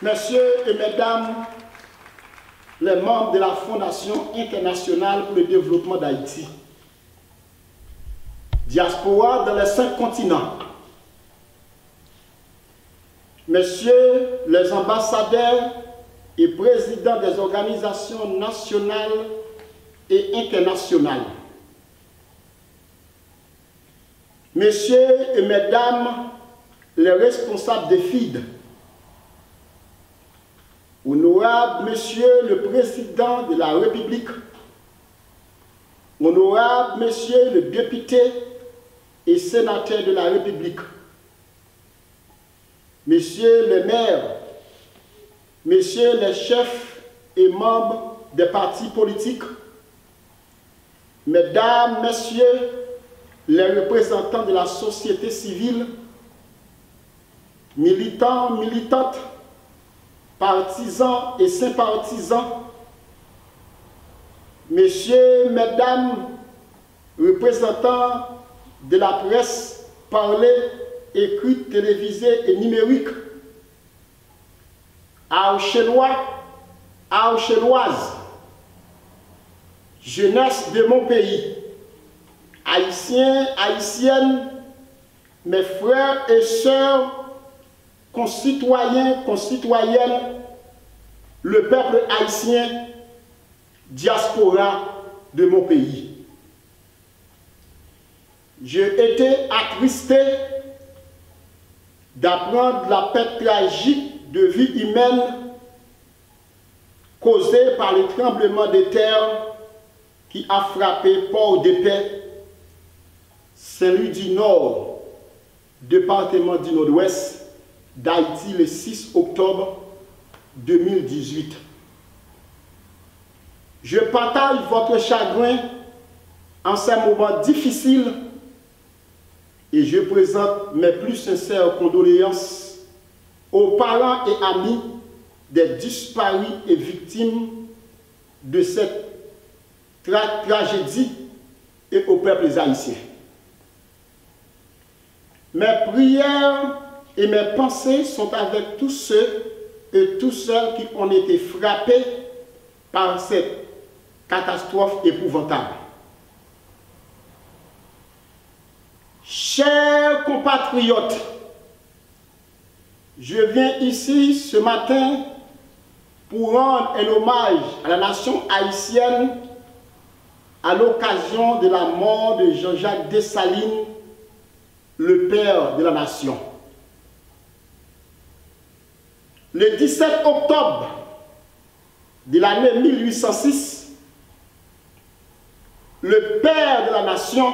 Messieurs et mesdames, les membres de la Fondation internationale pour le développement d'Haïti, diaspora dans les 5 continents, messieurs les ambassadeurs et présidents des organisations nationales et internationales, messieurs et mesdames les responsables des FID, honorable Monsieur le Président de la République, honorable Monsieur le député et sénateur de la République, Messieurs les maires, Messieurs les chefs et membres des partis politiques, Mesdames, Messieurs les représentants de la société civile, militants, militantes, partisans et sympathisants, messieurs, mesdames, représentants de la presse parlée, écrite, télévisée et numérique, Archélois, Archéloises, jeunesse de mon pays, Haïtiens, Haïtiennes, mes frères et sœurs, concitoyens, concitoyennes, le peuple haïtien, diaspora de mon pays. J'ai été attristé d'apprendre la perte tragique de vie humaine causée par le tremblement de terre qui a frappé Port-de-Paix, Saint-Louis du Nord, département du Nord-Ouest, d'Haïti le 6 octobre 2018. Je partage votre chagrin en ces moments difficiles et je présente mes plus sincères condoléances aux parents et amis des disparus et victimes de cette tragédie et aux peuples haïtiens. Mes prières et mes pensées sont avec tous ceux et toutes celles qui ont été frappés par cette catastrophe épouvantable. Chers compatriotes, je viens ici ce matin pour rendre un hommage à la nation haïtienne à l'occasion de la mort de Jean-Jacques Dessalines, le père de la nation. Le 17 octobre de l'année 1806, le père de la nation,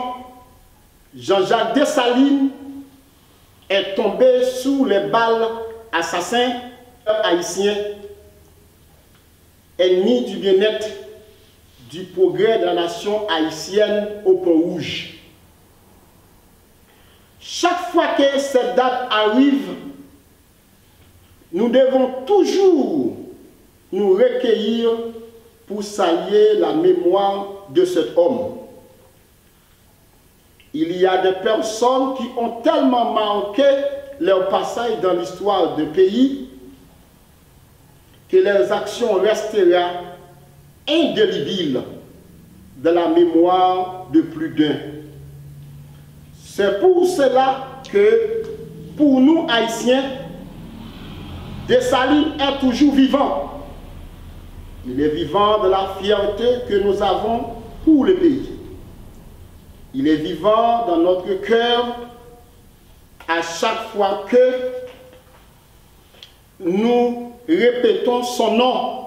Jean-Jacques Dessalines, est tombé sous les balles assassins haïtiens, ennemis du bien-être, du progrès de la nation haïtienne au Pont-Rouge. Chaque fois que cette date arrive, nous devons toujours nous recueillir pour saluer la mémoire de cet homme. Il y a des personnes qui ont tellement marqué leur passage dans l'histoire du pays que leurs actions resteront indélébiles dans la mémoire de plus d'un. C'est pour cela que, pour nous Haïtiens, Dessalines est toujours vivant. Il est vivant de la fierté que nous avons pour le pays. Il est vivant dans notre cœur à chaque fois que nous répétons son nom.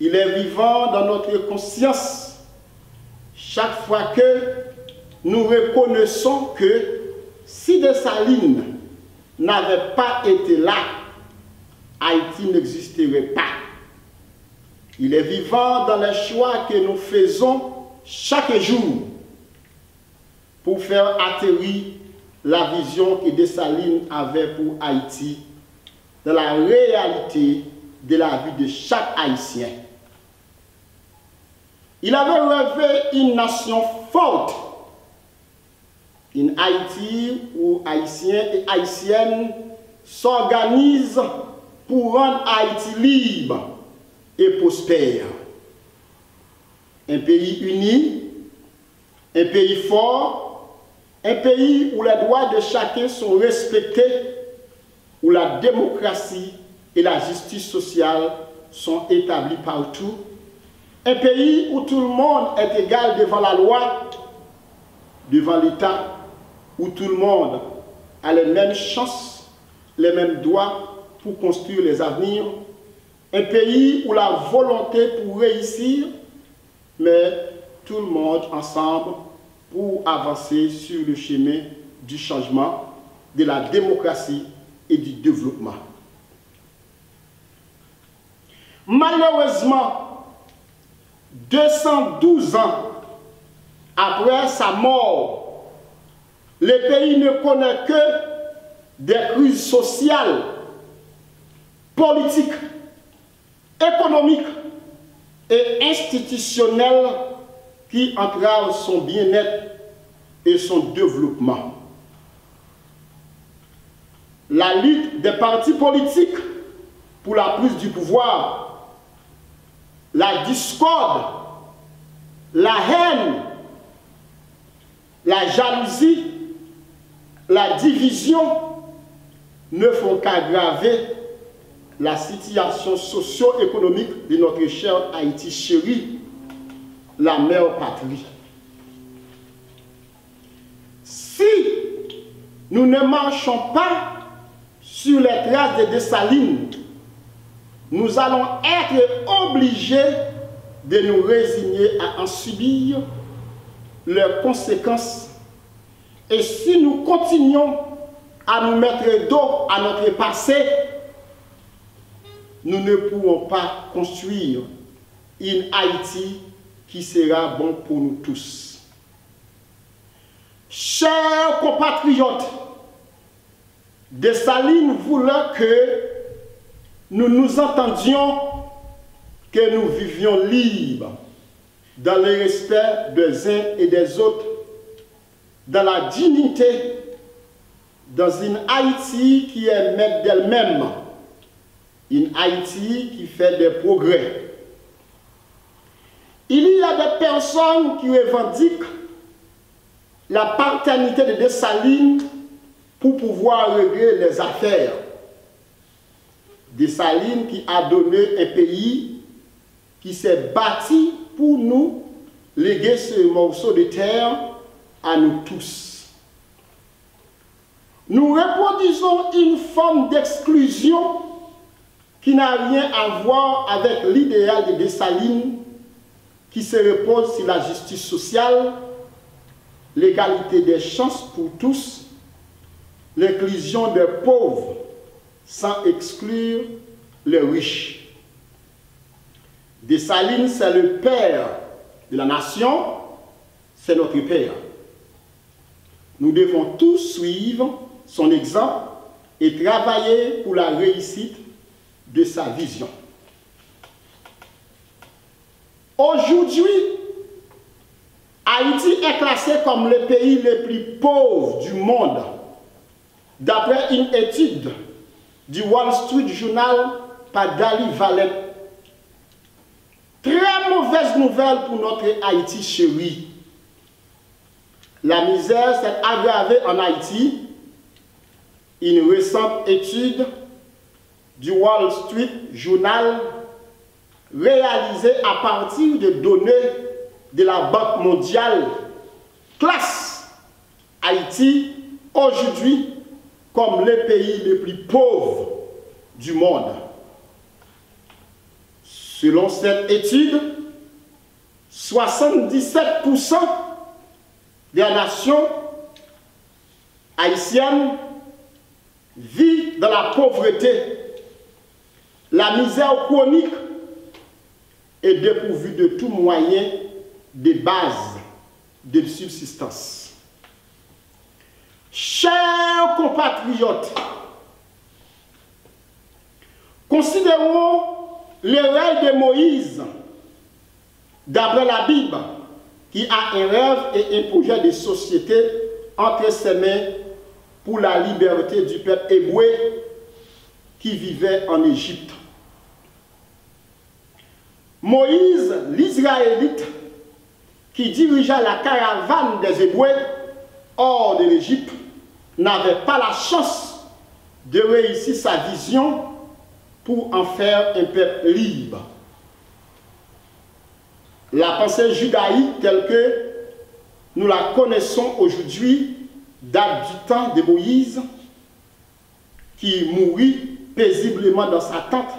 Il est vivant dans notre conscience chaque fois que nous reconnaissons que si Dessalines n'avait pas été là, Haïti n'existerait pas. Il est vivant dans les choix que nous faisons chaque jour pour faire atterrir la vision que Dessalines avait pour Haïti dans la réalité de la vie de chaque Haïtien. Il avait rêvé une nation forte, une Haïti où Haïtiens et Haïtiennes s'organisent pour rendre Haïti libre et prospère. Un pays uni, un pays fort, un pays où les droits de chacun sont respectés, où la démocratie et la justice sociale sont établies partout, un pays où tout le monde est égal devant la loi, devant l'État, où tout le monde a les mêmes chances, les mêmes droits pour construire les avenirs, un pays où la volonté pour réussir, mais tout le monde ensemble pour avancer sur le chemin du changement, de la démocratie et du développement. Malheureusement, 212 ans après sa mort, le pays ne connaît que des crises sociales, politiques, économiques et institutionnelles qui entravent son bien-être et son développement. La lutte des partis politiques pour la prise du pouvoir, la discorde, la haine, la jalousie, la division ne font qu'aggraver la situation socio-économique de notre chère Haïti chérie, la mère patrie. Si nous ne marchons pas sur les traces de Dessalines, nous allons être obligés de nous résigner à en subir leurs conséquences. Et si nous continuons à nous mettre dos à notre passé, nous ne pourrons pas construire une Haïti qui sera bon pour nous tous. Chers compatriotes, Dessalines voulait que nous nous entendions, que nous vivions libres, dans le respect des uns et des autres, dans la dignité, dans une Haïti qui est maître d'elle-même, une Haïti qui fait des progrès. Il y a des personnes qui revendiquent la paternité de Dessalines pour pouvoir régler les affaires. Dessalines qui a donné un pays qui s'est bâti pour nous léguer ce morceau de terre à nous tous. Nous reproduisons une forme d'exclusion qui n'a rien à voir avec l'idéal de Dessalines qui se repose sur la justice sociale, l'égalité des chances pour tous, l'inclusion des pauvres sans exclure les riches. Dessalines, c'est le père de la nation, c'est notre père. Nous devons tous suivre son exemple et travailler pour la réussite de sa vision. Aujourd'hui, Haïti est classé comme le pays le plus pauvre du monde, d'après une étude du Wall Street Journal par Dali Valette. Très mauvaise nouvelle pour notre Haïti chérie. La misère s'est aggravée en Haïti. Une récente étude du Wall Street Journal réalisée à partir de données de la Banque mondiale classe Haïti aujourd'hui comme le pays le plus pauvre du monde. Selon cette étude, 77% des nations haïtiennes vivent dans la pauvreté, la misère chronique est dépourvue de tout moyen de base de subsistance. Chers compatriotes, considérons le rêve de Moïse, d'après la Bible, qui a un rêve et un projet de société entre ses mains pour la liberté du peuple hébreu. qui vivaient en Égypte. Moïse, l'Israélite, qui dirigea la caravane des Hébreux hors de l'Égypte, n'avait pas la chance de réussir sa vision pour en faire un peuple libre. La pensée judaïque telle que nous la connaissons aujourd'hui date du temps de Moïse, qui mourut paisiblement dans sa tente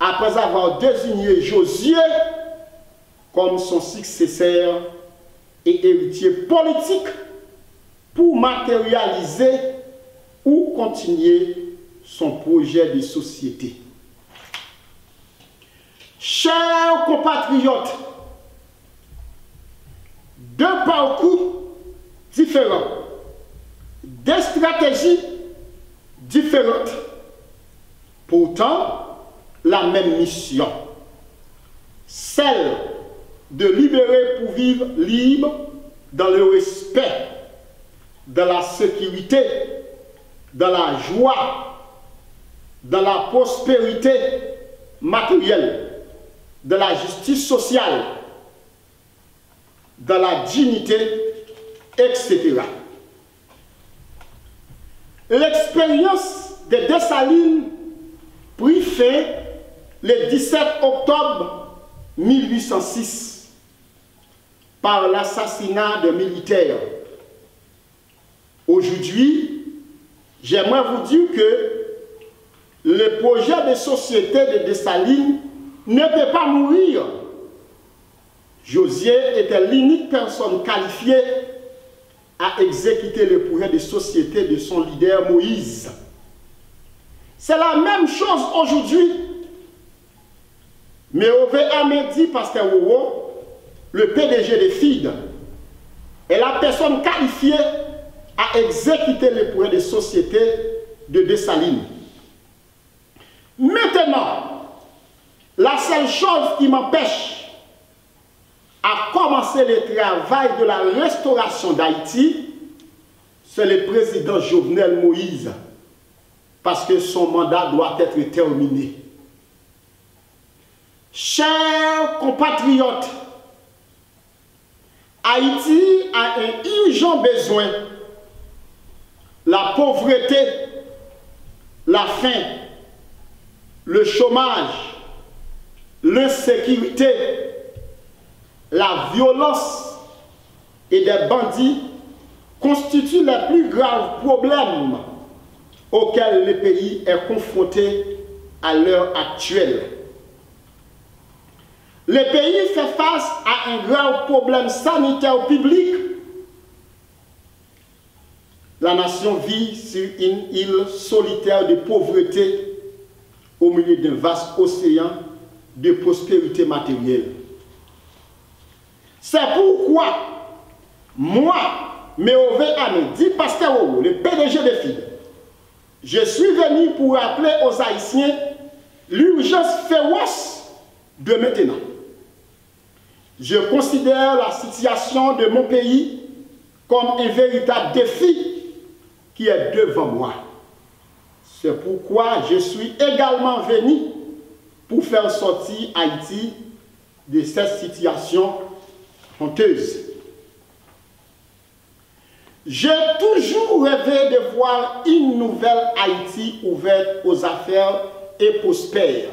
après avoir désigné Josué comme son successeur et héritier politique pour matérialiser ou continuer son projet de société. Chers compatriotes, deux parcours différents, des stratégies différentes, pourtant la même mission, celle de libérer pour vivre libre dans le respect, dans la sécurité, dans la joie, dans la prospérité matérielle, dans la justice sociale, dans la dignité, etc. L'expérience de Dessalines prit fin le 17 octobre 1806 par l'assassinat de militaires. Aujourd'hui, j'aimerais vous dire que le projet de société de Dessalines ne peut pas mourir. Josué était l'unique personne qualifiée à exécuter le projet de société de son leader Moïse. C'est la même chose aujourd'hui. Mais Ove dit, Pasteur Wowo, le PDG de FID, est la personne qualifiée à exécuter le projet de société de Dessalines. Maintenant, la seule chose qui m'empêche à commencer le travail de la restauration d'Haïti, c'est le président Jovenel Moïse, parce que son mandat doit être terminé. Chers compatriotes, Haïti a un urgent besoin. La pauvreté, la faim, le chômage, l'insécurité, la violence et des bandits constituent les plus graves problèmes auxquels le pays est confronté à l'heure actuelle. Le pays fait face à un grave problème sanitaire public. La nation vit sur une île solitaire de pauvreté au milieu d'un vaste océan de prospérité matérielle. C'est pourquoi, moi, Méové Amé, dit Pasteur Wowo, le PDG de FID, je suis venu pour rappeler aux Haïtiens l'urgence féroce de maintenant. Je considère la situation de mon pays comme un véritable défi qui est devant moi. C'est pourquoi je suis également venu pour faire sortir Haïti de cette situation honteuse. J'ai toujours rêvé de voir une nouvelle Haïti ouverte aux affaires et prospère.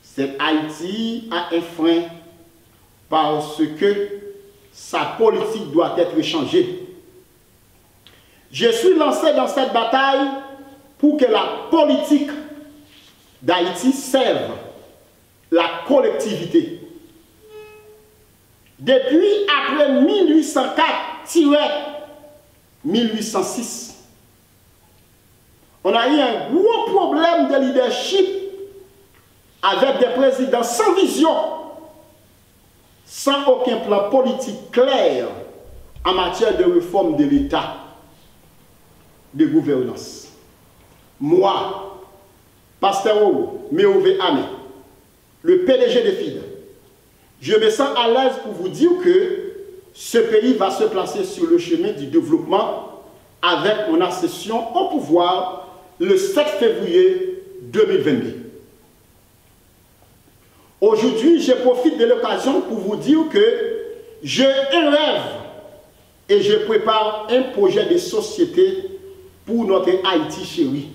Cette Haïti a un frein parce que sa politique doit être changée. Je suis lancé dans cette bataille pour que la politique d'Haïti serve la collectivité. Depuis après 1804-1806, on a eu un gros problème de leadership avec des présidents sans vision, sans aucun plan politique clair en matière de réforme de l'État, de gouvernance. Moi, Pasteur Wowo, Méové Amé, le PDG de FID, je me sens à l'aise pour vous dire que ce pays va se placer sur le chemin du développement avec mon accession au pouvoir le 7 février 2022. Aujourd'hui, je profite de l'occasion pour vous dire que j'ai un rêve et je prépare un projet de société pour notre Haïti chéri.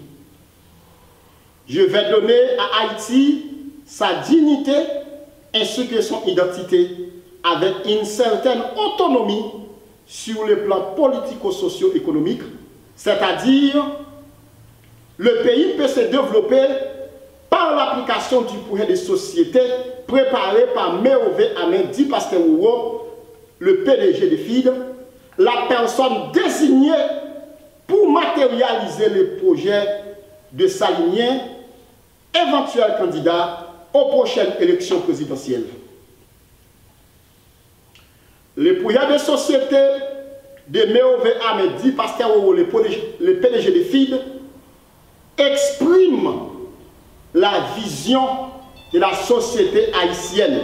Je vais donner à Haïti sa dignité ainsi que son identité avec une certaine autonomie sur le plan politico-socio-économique, c'est-à-dire le pays peut se développer par l'application du projet de société préparé par Méové Amédi Pasteur-Ouro, le PDG de FID, la personne désignée pour matérialiser le projet de s'aligner éventuel candidat aux prochaines élections présidentielles. Le projet de société de Méové Amédi Pasteur-Ouro, le PDG de FID, exprime la vision de la société haïtienne.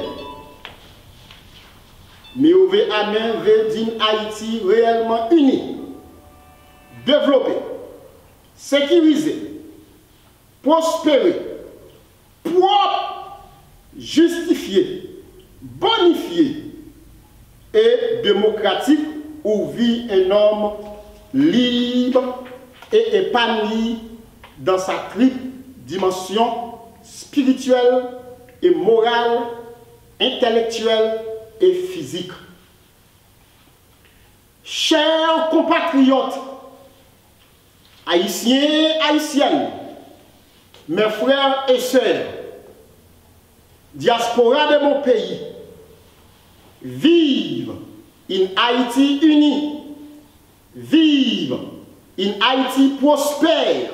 Méové Amédi veut d'une Haïti réellement unie, développée, sécurisée, prospérée, propre, justifiée, bonifiée et démocratique où vit un homme libre et épanoui dans sa triple dimension spirituelle et morale, intellectuelle et physique. Chers compatriotes, haïtiens, haïtiennes, mes frères et sœurs, diaspora de mon pays, vive une Haïti unie, vive une Haïti prospère,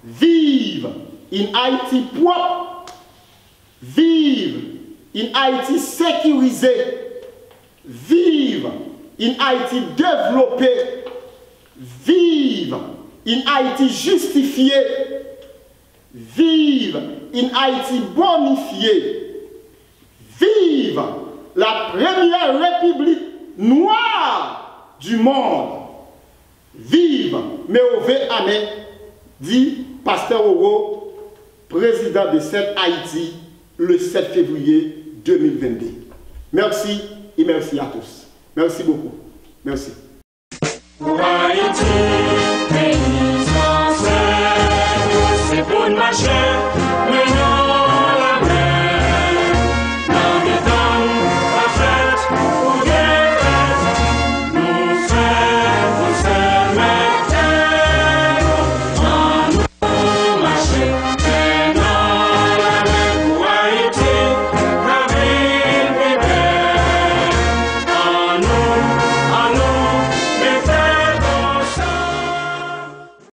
vive une Haïti propre, vive une Haïti sécurisée, vive une Haïti développée, vive une Haïti justifiée, vive une Haïti bonifiée, vive la première république noire du monde, vive Méové Amédi Pasteur-Ouro, président de cette Haïti, le 7 février 2022. Merci et merci à tous. Merci beaucoup. Merci. Pour Haïti, pays français, c'est pour marcher,